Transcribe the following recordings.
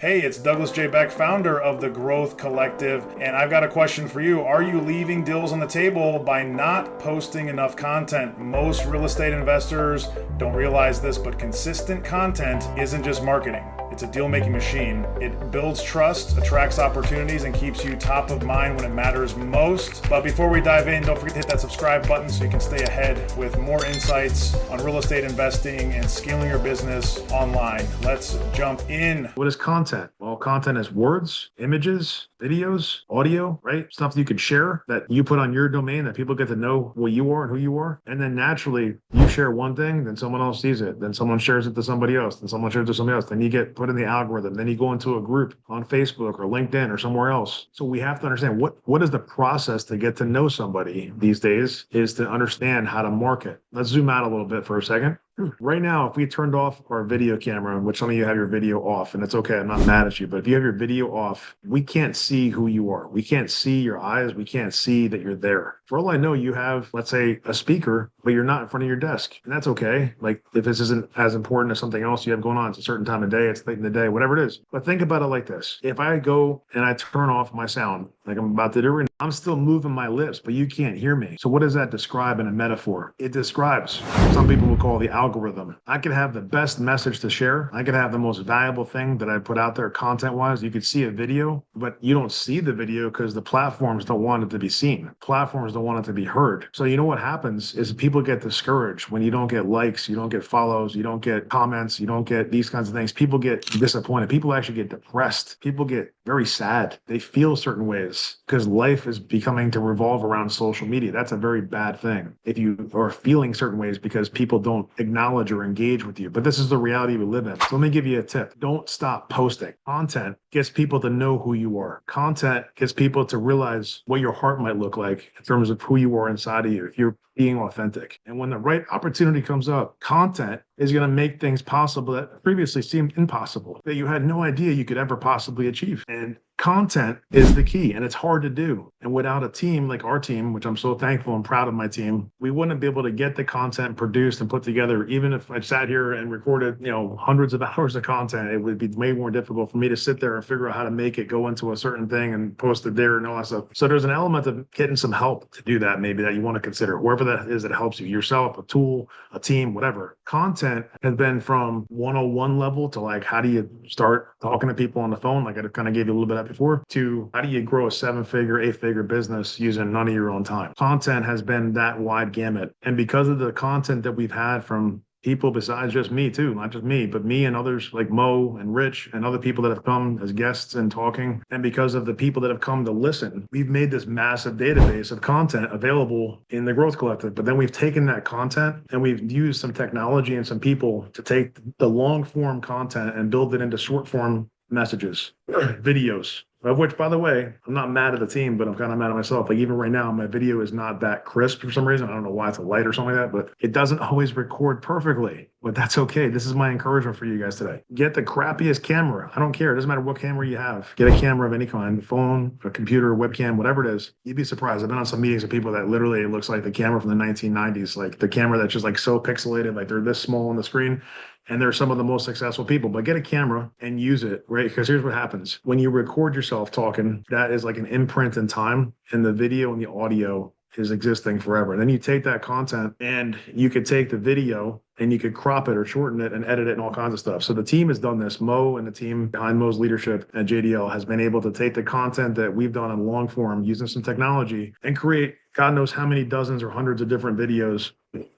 Hey, it's Douglas J. Beck, founder of the Growth Collective, and I've got a question for you. Are you leaving deals on the table by not posting enough content? Most real estate investors don't realize this, but consistent content isn't just marketing. It's a deal-making machine. It builds trust, attracts opportunities, and keeps you top of mind when it matters most. But before we dive in, don't forget to hit that subscribe button so you can stay ahead with more insights on real estate investing and scaling your business online. Let's jump in. What is content? Well, content is words, images, videos, audio, right? Stuff that you can share that you put on your domain that people get to know what you are and who you are. And then naturally, you share one thing, then someone else sees it. Then someone shares it to somebody else. Then someone shares it to somebody else. Then you get put in the algorithm. Then you go into a group on Facebook or LinkedIn or somewhere else. So we have to understand what is the process to get to know somebody these days is to understand how to market. Let's zoom out a little bit for a second. Right now, if we turned off our video camera, which some of you have your video off, and it's okay, I'm not mad at you, but if you have your video off, we can't see who you are. We can't see your eyes. We can't see that you're there. For all I know, you have, let's say, a speaker, but you're not in front of your desk. And that's okay. Like, if this isn't as important as something else you have going on, it's a certain time of day, it's late in the day, whatever it is. But think about it like this. If I go and I turn off my sound, like I'm about to do right now, I'm still moving my lips, but you can't hear me. So what does that describe in a metaphor? It describes, some people will call the algorithm. I could have the best message to share. I could have the most valuable thing that I put out there content-wise. You could see a video, but you don't see the video because the platforms don't want it to be seen. Platforms don't want it to be heard. So you know what happens is people get discouraged when you don't get likes, you don't get follows, you don't get comments, you don't get these kinds of things. People get disappointed. People actually get depressed. People get very sad. They feel certain ways because life is becoming to revolve around social media. That's a very bad thing. If you are feeling certain ways because people don't acknowledge or engage with you. But this is the reality we live in. So let me give you a tip. Don't stop posting. Content gets people to know who you are. Content gets people to realize what your heart might look like in terms of who you are inside of you, if you're being authentic. And when the right opportunity comes up, content is going to make things possible that previously seemed impossible, that you had no idea you could ever possibly achieve. And content is the key, and it's hard to do. And without a team like our team, which I'm so thankful and proud of my team, we wouldn't be able to get the content produced and put together. Even if I sat here and recorded, hundreds of hours of content, it would be way more difficult for me to sit there and figure out how to make it go into a certain thing and post it there and all that stuff. So there's an element of getting some help to do that, maybe that you want to consider, wherever that is that helps you, yourself, a tool, a team, whatever. Content has been from 101 level to like, how do you start talking to people on the phone? Like I kind of gave you a little bit of that before, to how do you grow a 7-figure, 8-figure business using none of your own time? Content has been that wide gamut. And because of the content that we've had from people besides just me too, not just me, but me and others like Mo and Rich and other people that have come as guests and talking. And because of the people that have come to listen, we've made this massive database of content available in the Growth Collective. But then we've taken that content and we've used some technology and some people to take the long form content and build it into short form messages, videos. Of which, by the way, I'm not mad at the team, but I'm kind of mad at myself. Like even right now, my video is not that crisp for some reason. I don't know why, it's a light or something like that, but it doesn't always record perfectly. But that's okay. This is my encouragement for you guys today. Get the crappiest camera. I don't care. It doesn't matter what camera you have. Get a camera of any kind, phone, a computer, webcam, whatever it is. You'd be surprised. I've been on some meetings with people that literally it looks like the camera from the 1990s, like the camera that's just like so pixelated, like they're this small on the screen. And they're some of the most successful people, but get a camera and use it, right? Because here's what happens. When you record yourself talking, that is like an imprint in time, and the video and the audio is existing forever. And then you take that content and you could take the video and you could crop it or shorten it and edit it and all kinds of stuff. So the team has done this. Mo and the team behind Mo's leadership at JDL has been able to take the content that we've done in long form using some technology and create God knows how many dozens or hundreds of different videos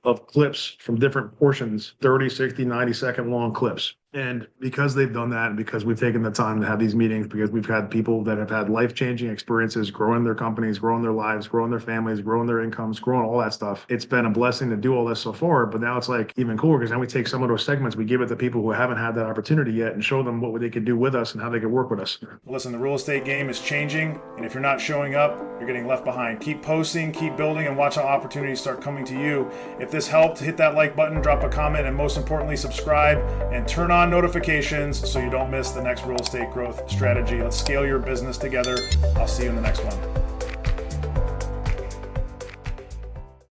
of clips from different portions, 30, 60, 90-second long clips. And because they've done that, and because we've taken the time to have these meetings, because we've had people that have had life-changing experiences, growing their companies, growing their lives, growing their families, growing their incomes, growing all that stuff. It's been a blessing to do all this so far, but now it's like even cooler because now we take some of those segments, we give it to people who haven't had that opportunity yet and show them what they could do with us and how they could work with us. Listen, the real estate game is changing, and if you're not showing up, you're getting left behind. Keep posting, keep building, and watch how opportunities start coming to you. If this helped, hit that like button, drop a comment, and most importantly, subscribe and turn on notifications so you don't miss the next real estate growth strategy. Let's scale your business together. I'll see you in the next one.